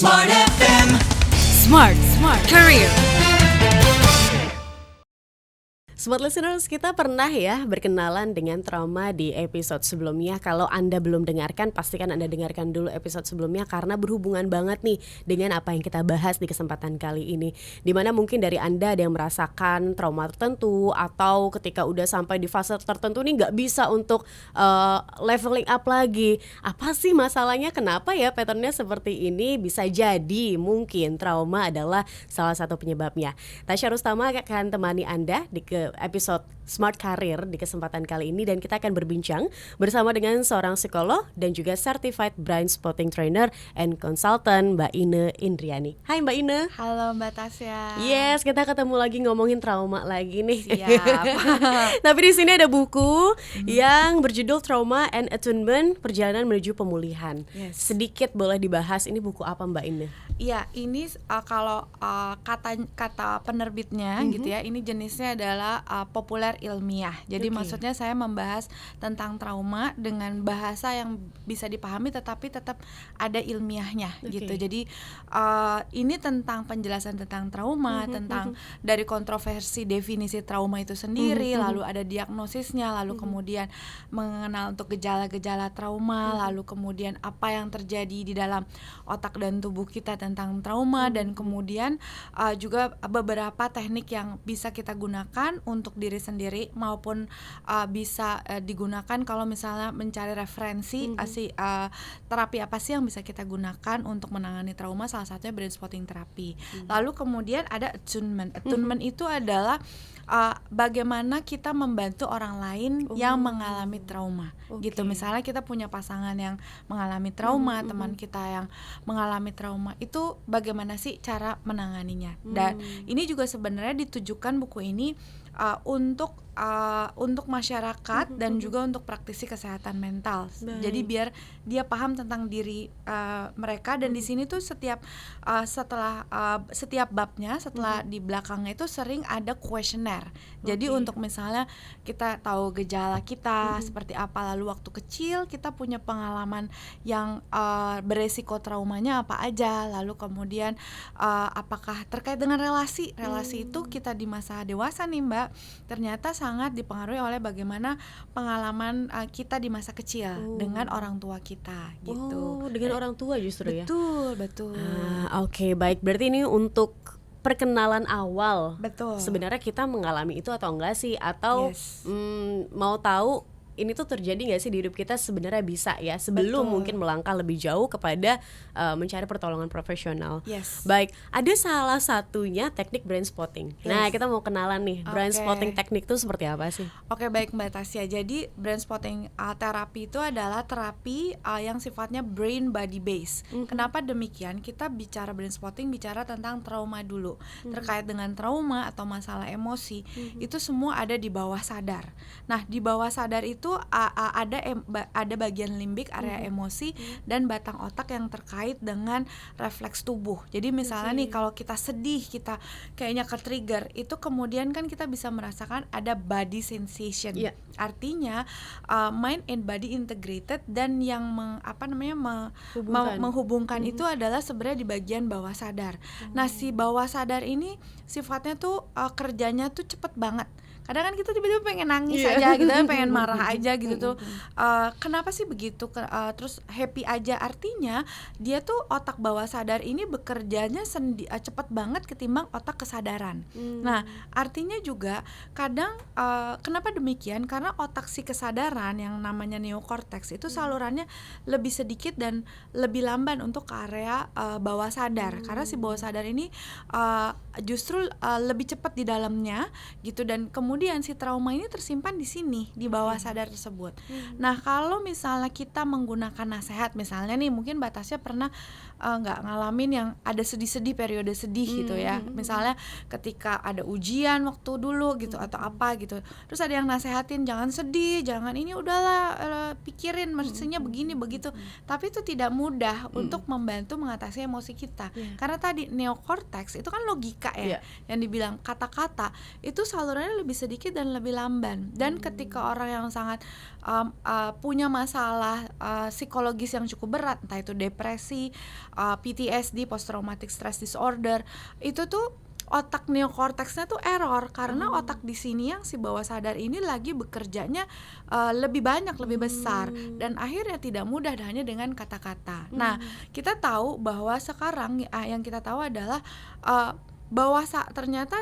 Smart FM. Smart Career. Smart listeners, kita pernah ya berkenalan dengan trauma di episode sebelumnya. Kalau Anda belum dengarkan, pastikan Anda dengarkan dulu episode sebelumnya karena berhubungan banget nih dengan apa yang kita bahas di kesempatan kali ini. Dimana mungkin dari Anda ada yang merasakan trauma tertentu atau ketika udah sampai di fase tertentu nih gak bisa untuk leveling up lagi. Apa sih masalahnya? Kenapa ya patternnya seperti ini? Bisa jadi mungkin trauma adalah salah satu penyebabnya. Tasya Rustama akan temani Anda di episode Smart Career di kesempatan kali ini, dan kita akan berbincang bersama dengan seorang psikolog dan juga Certified Brain Spotting Trainer and Consultant, Mbak Ine Indriani. Hai Mbak Ine. Halo Mbak Tasya. Yes, kita ketemu lagi ngomongin trauma lagi nih. Siap. Tapi di sini ada buku yang berjudul Trauma and Attunement: Perjalanan Menuju Pemulihan. Yes. Sedikit boleh dibahas, ini buku apa Mbak Ine? Iya, ini kalau kata penerbitnya gitu ya, ini jenisnya adalah populer ilmiah. Jadi maksudnya saya membahas tentang trauma dengan bahasa yang bisa dipahami tetapi tetap ada ilmiahnya gitu. Jadi ini tentang penjelasan tentang trauma, tentang dari kontroversi definisi trauma itu sendiri, lalu ada diagnosisnya, lalu kemudian mengenal untuk gejala-gejala trauma, lalu kemudian apa yang terjadi di dalam otak dan tubuh kita tentang trauma, dan kemudian juga beberapa teknik yang bisa kita gunakan untuk diri sendiri maupun bisa digunakan kalau misalnya mencari referensi terapi apa sih yang bisa kita gunakan untuk menangani trauma, salah satunya brain spotting terapi. Lalu kemudian ada attunement. Attunement itu adalah bagaimana kita membantu orang lain yang mengalami trauma gitu. Misalnya kita punya pasangan yang mengalami trauma, teman kita yang mengalami trauma, itu bagaimana sih cara menanganinya. Dan ini juga sebenarnya ditujukan buku ini untuk masyarakat dan juga untuk praktisi kesehatan mental. Jadi biar dia paham tentang diri mereka, dan di sini tuh setiap babnya, setelah di belakangnya itu sering ada kuesioner. Jadi untuk misalnya kita tahu gejala kita seperti apa, lalu waktu kecil kita punya pengalaman yang beresiko traumanya apa aja, lalu kemudian apakah terkait dengan relasi itu kita di masa dewasa nih Mbak, ternyata sangat dipengaruhi oleh bagaimana pengalaman kita di masa kecil dengan orang tua kita gitu. Dengan orang tua justru ya? Betul. Oke, baik. Berarti ini untuk perkenalan awal. Betul. Sebenarnya kita mengalami itu atau enggak sih? Atau mau tahu ini tuh terjadi nggak sih di hidup kita, sebenarnya bisa ya, sebelum mungkin melangkah lebih jauh kepada mencari pertolongan profesional. Baik, ada salah satunya teknik brain spotting. Nah, kita mau kenalan nih, brain spotting teknik itu seperti apa sih? Oke, baik Mbak Tasya. Jadi brain spotting terapi itu adalah terapi yang sifatnya brain body base. Kenapa demikian? Kita bicara brain spotting, bicara tentang trauma dulu. Terkait dengan trauma atau masalah emosi, itu semua ada di bawah sadar. Nah, di bawah sadar itu ada bagian limbik, area emosi, dan batang otak yang terkait dengan refleks tubuh. Jadi misalnya nih kalau kita sedih, kita kayaknya ke-trigger, itu kemudian kan kita bisa merasakan ada body sensation. Artinya mind and body integrated, dan yang menghubungkan itu adalah sebenarnya di bagian bawah sadar. Nah, si bawah sadar ini sifatnya tuh kerjanya tuh cepet banget. Kadang kan kita tiba-tiba pengen nangis aja gitu, pengen marah aja gitu tuh. Kenapa sih begitu? Terus happy aja. Artinya dia tuh otak bawah sadar ini bekerjanya cepat banget ketimbang otak kesadaran. Nah, artinya juga kadang kenapa demikian? Karena otak si kesadaran yang namanya neokorteks itu salurannya lebih sedikit dan lebih lamban untuk ke area bawah sadar. Karena si bawah sadar ini justru lebih cepat di dalamnya gitu, dan kemudian si trauma ini tersimpan di sini di bawah sadar tersebut. Nah, kalau misalnya kita menggunakan nasihat, misalnya nih mungkin Mbak Tasya pernah nggak ngalamin yang ada sedih-sedih, periode sedih gitu ya, misalnya ketika ada ujian waktu dulu gitu atau apa gitu, terus ada yang nasehatin jangan sedih, jangan ini, udahlah pikirin mestinya begini begitu, tapi itu tidak mudah untuk membantu mengatasi emosi kita, karena tadi neokorteks itu kan logika ya, yang dibilang kata-kata itu salurannya lebih sedikit dan lebih lamban, dan ketika orang yang sangat punya masalah psikologis yang cukup berat, entah itu depresi, PTSD, post traumatic stress disorder, itu tuh otak neokorteksnya tuh error karena otak di sini yang si bawah sadar ini lagi bekerjanya lebih banyak, lebih besar, dan akhirnya tidak mudah hanya dengan kata-kata. Nah, kita tahu bahwa sekarang yang kita tahu adalah ternyata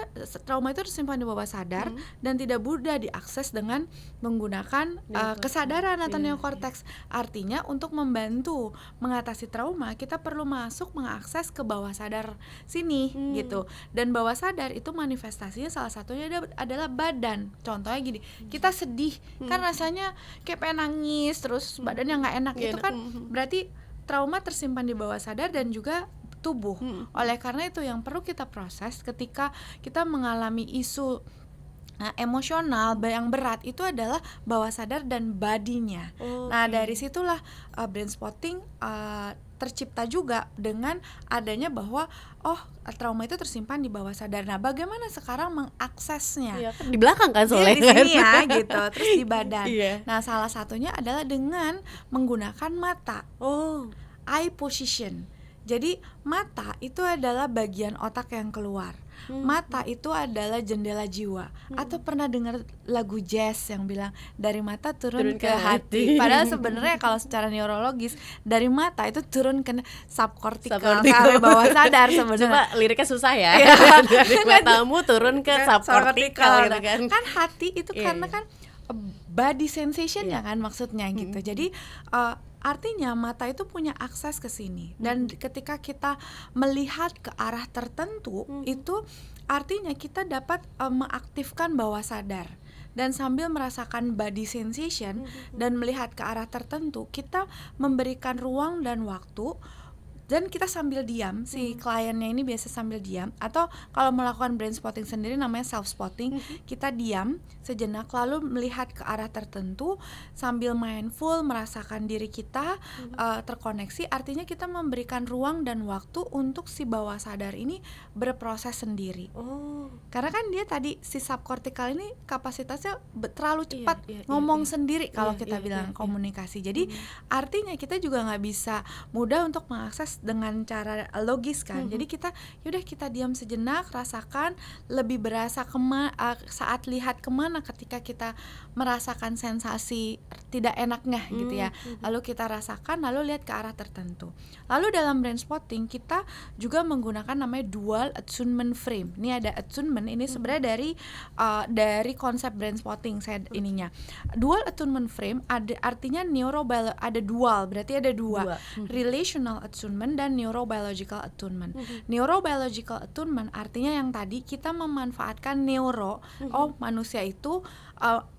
trauma itu tersimpan di bawah sadar dan tidak mudah diakses dengan menggunakan kesadaran atau neokorteks. Artinya untuk membantu mengatasi trauma, kita perlu masuk mengakses ke bawah sadar sini gitu. Dan bawah sadar itu manifestasinya salah satunya adalah badan. Contohnya gini, kita sedih kan rasanya kayak pengen nangis, terus badannya nggak enak, itu kan berarti trauma tersimpan di bawah sadar dan juga tubuh. Oleh karena itu yang perlu kita proses ketika kita mengalami isu emosional yang berat itu adalah bawah sadar dan badinya. Nah, dari situlah brain spotting tercipta juga dengan adanya bahwa trauma itu tersimpan di bawah sadar. Nah, bagaimana sekarang mengaksesnya? Iya, kan di belakang kan soalnya di sini ya gitu, terus di badan. Nah, salah satunya adalah dengan menggunakan mata. Eye position. Jadi mata itu adalah bagian otak yang keluar. Mata itu adalah jendela jiwa. Atau pernah dengar lagu jazz yang bilang dari mata turun ke hati. Padahal sebenarnya kalau secara neurologis dari mata itu turun ke subcortical ke bawah sadar sebenarnya. Coba liriknya susah ya. Dari matamu turun ke subcortical gitu kan. Kan hati itu karena kan body sensation ya kan maksudnya gitu. Jadi artinya mata itu punya akses ke sini, dan ketika kita melihat ke arah tertentu itu artinya kita dapat mengaktifkan bawah sadar, dan sambil merasakan body sensation dan melihat ke arah tertentu kita memberikan ruang dan waktu. Dan kita sambil diam, si kliennya ini biasa sambil diam, atau kalau melakukan brain spotting sendiri namanya self spotting, kita diam sejenak lalu melihat ke arah tertentu sambil mindful merasakan diri kita terkoneksi. Artinya kita memberikan ruang dan waktu untuk si bawah sadar ini berproses sendiri. Karena kan dia tadi si subcortical ini kapasitasnya terlalu cepat ngomong sendiri kalau kita bilang komunikasi. Jadi artinya kita juga nggak bisa mudah untuk mengakses dengan cara logis kan. Jadi kita yaudah kita diam sejenak, rasakan, lebih berasa saat lihat kemana ketika kita merasakan sensasi tidak enaknya gitu ya. Lalu kita rasakan, lalu lihat ke arah tertentu. Lalu dalam brain spotting kita juga menggunakan namanya dual attunement frame. Ini ada attunement, ini sebenarnya dari konsep brain spotting saya ininya. Dual attunement frame artinya ada dual, berarti ada dua. Relational attunement dan neurobiological attunement. Neurobiological attunement artinya yang tadi kita memanfaatkan manusia itu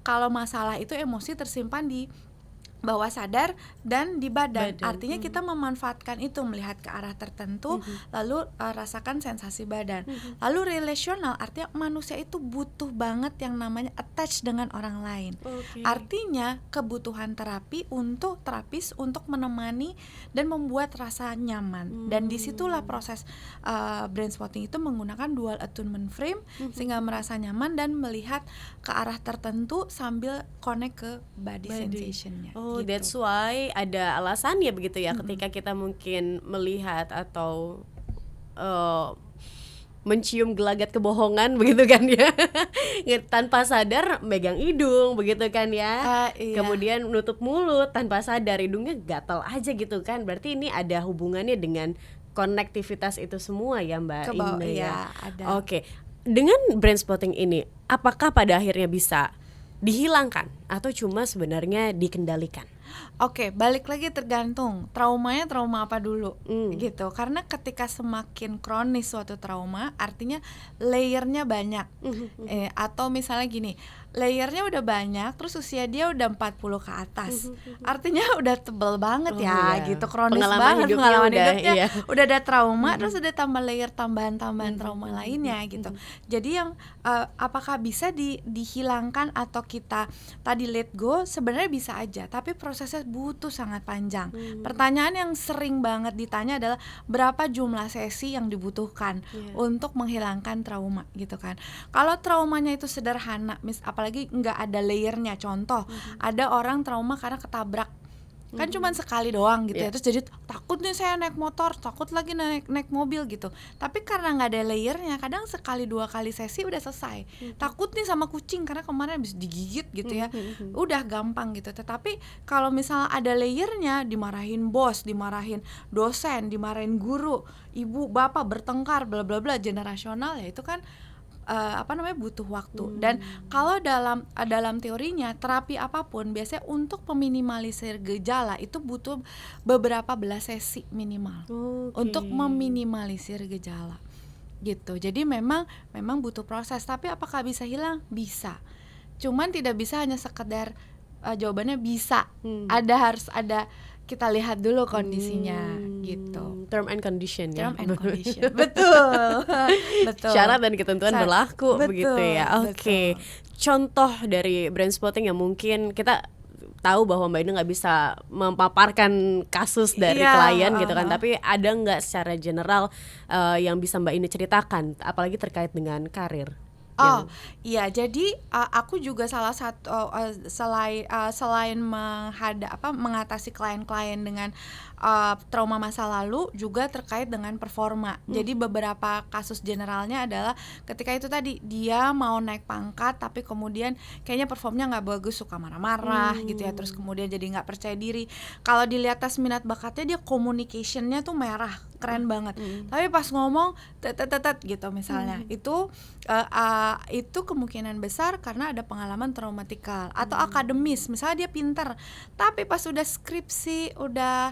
kalau masalah itu emosi tersimpan di bawah sadar dan di badan. Artinya kita memanfaatkan itu, melihat ke arah tertentu lalu rasakan sensasi badan. Lalu relational artinya manusia itu butuh banget yang namanya attach dengan orang lain. Artinya kebutuhan terapis untuk menemani dan membuat rasa nyaman. Dan disitulah proses brain spotting itu menggunakan dual attunement frame sehingga merasa nyaman dan melihat ke arah tertentu sambil connect ke body sensation-nya. Gitu. That's why ada alasannya begitu ya, ketika kita mungkin melihat atau mencium gelagat kebohongan begitu kan ya, tanpa sadar megang hidung begitu kan ya, kemudian menutup mulut tanpa sadar, hidungnya gatal aja gitu kan, berarti ini ada hubungannya dengan konektivitas itu semua ya Mbak Ine ya. Ada. Oke, dengan brain spotting ini apakah pada akhirnya bisa dihilangkan atau cuma sebenarnya dikendalikan? Oke, balik lagi tergantung traumanya trauma apa dulu gitu. Karena ketika semakin kronis suatu trauma, artinya layernya banyak. Atau misalnya gini, layernya udah banyak, terus usia dia udah 40 ke atas. Artinya udah tebel banget gitu, kronis banget pengalaman hidupnya. Udah ada trauma, terus udah tambah layer tambahan trauma lainnya gitu. Jadi yang apakah bisa dihilangkan atau kita tadi let go? Sebenarnya bisa aja, tapi prosesnya butuh sangat panjang. Pertanyaan yang sering banget ditanya adalah berapa jumlah sesi yang dibutuhkan untuk menghilangkan trauma gitu kan. Kalau traumanya itu sederhana, apalagi nggak ada layernya, contoh ada orang trauma karena ketabrak kan cuman sekali doang gitu ya, terus jadi takut nih saya naik motor, takut lagi naik mobil gitu. Tapi karena nggak ada layernya, kadang sekali 2 kali sesi udah selesai. Takut nih sama kucing karena kemarin habis digigit gitu ya, udah gampang gitu. Tetapi kalau misalnya ada layernya, dimarahin bos, dimarahin dosen, dimarahin guru, ibu bapak bertengkar bla bla bla, generasional ya, itu kan butuh waktu. Dan kalau dalam teorinya terapi apapun biasanya untuk meminimalisir gejala itu butuh beberapa belas sesi minimal untuk meminimalisir gejala gitu. Jadi memang butuh proses. Tapi apakah bisa hilang? Bisa. Cuman tidak bisa hanya sekedar jawabannya bisa. Harus ada, kita lihat dulu kondisinya gitu. Term and condition ya. Term and condition. Betul. Betul. Syarat dan ketentuan berlaku. Betul, begitu ya. Oke. Contoh dari brain spotting yang mungkin kita tahu bahwa Mbak Ina nggak bisa memaparkan kasus dari klien gitu kan, tapi ada nggak secara general yang bisa Mbak Ina ceritakan, apalagi terkait dengan karir? Iya, jadi aku juga salah satu selain mengatasi klien-klien dengan trauma masa lalu, juga terkait dengan performa. Jadi beberapa kasus generalnya adalah ketika itu tadi dia mau naik pangkat tapi kemudian kayaknya performnya nggak bagus, suka marah-marah gitu ya, terus kemudian jadi nggak percaya diri. Kalau dilihat tes minat bakatnya, dia communication-nya tuh merah, keren banget. Tapi pas ngomong tetet gitu misalnya, itu kemungkinan besar karena ada pengalaman traumatikal atau akademis. Misalnya dia pinter, tapi pas udah skripsi, udah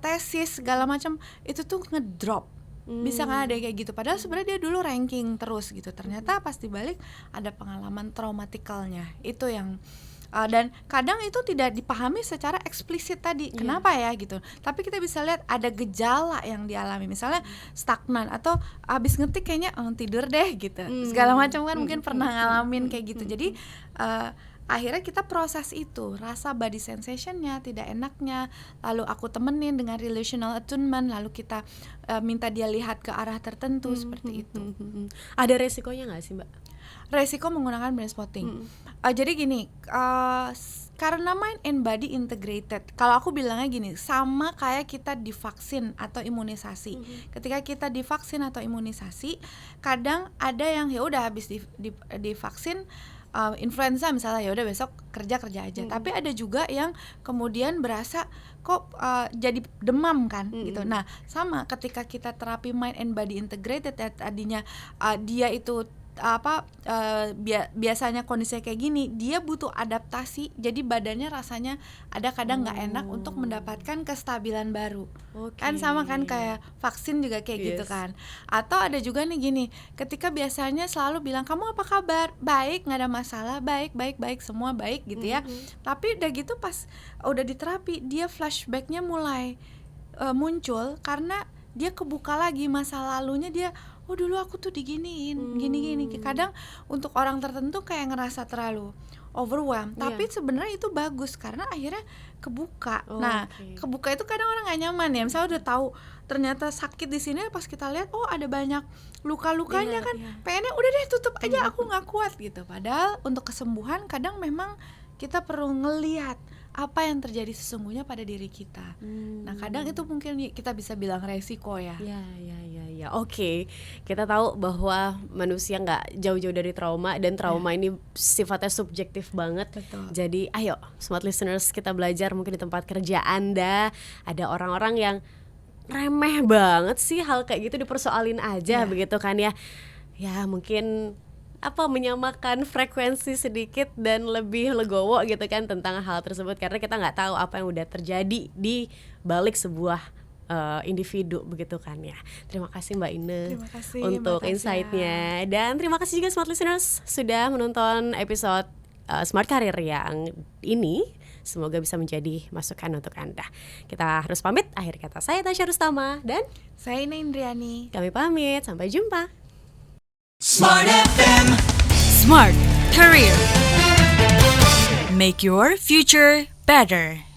tesis segala macam, itu tuh ngedrop. Bisa kan ada kayak gitu, padahal sebenarnya dia dulu ranking terus gitu, ternyata pas dibalik ada pengalaman traumatikalnya. Itu yang dan kadang itu tidak dipahami secara eksplisit tadi, kenapa ya gitu. Tapi kita bisa lihat ada gejala yang dialami, misalnya stagnan atau abis ngetik kayaknya tidur deh gitu, segala macam kan, mungkin pernah ngalamin kayak gitu. Jadi akhirnya kita proses itu, rasa body sensation-nya, tidak enaknya, lalu aku temenin dengan relational attunement, lalu kita minta dia lihat ke arah tertentu, seperti itu. Ada resikonya nggak sih Mbak? Resiko menggunakan brain spotting. Jadi gini, karena mind and body integrated, kalau aku bilangnya gini, sama kayak kita divaksin atau imunisasi. Ketika kita divaksin atau imunisasi, kadang ada yang ya udah habis divaksin influenza misalnya, ya udah besok kerja aja. Tapi ada juga yang kemudian berasa kok jadi demam kan gitu. Nah, sama ketika kita terapi mind and body integrated ya, tadinya dia itu biasanya kondisinya kayak gini, dia butuh adaptasi, jadi badannya rasanya ada kadang nggak enak untuk mendapatkan kestabilan baru. Kan sama kan kayak vaksin juga kayak gitu kan. Atau ada juga nih gini, ketika biasanya selalu bilang kamu apa kabar, baik, nggak ada masalah, baik semua baik gitu ya. Tapi udah gitu pas udah diterapi, dia flashbacknya mulai muncul karena dia kebuka lagi masa lalunya, dia dulu aku tuh diginiin, gini. Kadang untuk orang tertentu kayak ngerasa terlalu overwhelmed, tapi sebenarnya itu bagus karena akhirnya kebuka. Kebuka itu kadang orang nggak nyaman ya, misalnya udah tahu ternyata sakit di sini, pas kita lihat ada banyak luka-lukanya kan, pengennya udah deh tutup aja, aku nggak kuat gitu. Padahal untuk kesembuhan kadang memang kita perlu ngelihat apa yang terjadi sesungguhnya pada diri kita. Nah, kadang itu mungkin kita bisa bilang resiko ya. Ya. Oke. Kita tahu bahwa manusia nggak jauh-jauh dari trauma, dan trauma ini sifatnya subjektif banget. Betul. Jadi ayo smart listeners, kita belajar. Mungkin di tempat kerja Anda ada orang-orang yang remeh banget sih hal kayak gitu, dipersoalin aja begitu kan ya. Ya mungkin menyamakan frekuensi sedikit dan lebih legowo gitu kan tentang hal tersebut, karena kita nggak tahu apa yang udah terjadi di balik sebuah individu begitu kan ya. Terima kasih Mbak Ina untuk insight-nya, dan terima kasih juga smart listeners sudah menonton episode Smart Career yang ini. Semoga bisa menjadi masukan untuk Anda. Kita harus pamit. Akhir kata, saya Tasya Rustama dan saya Ina Indriani. Kami pamit, sampai jumpa. Smart FM. Smart Career. Make your future better.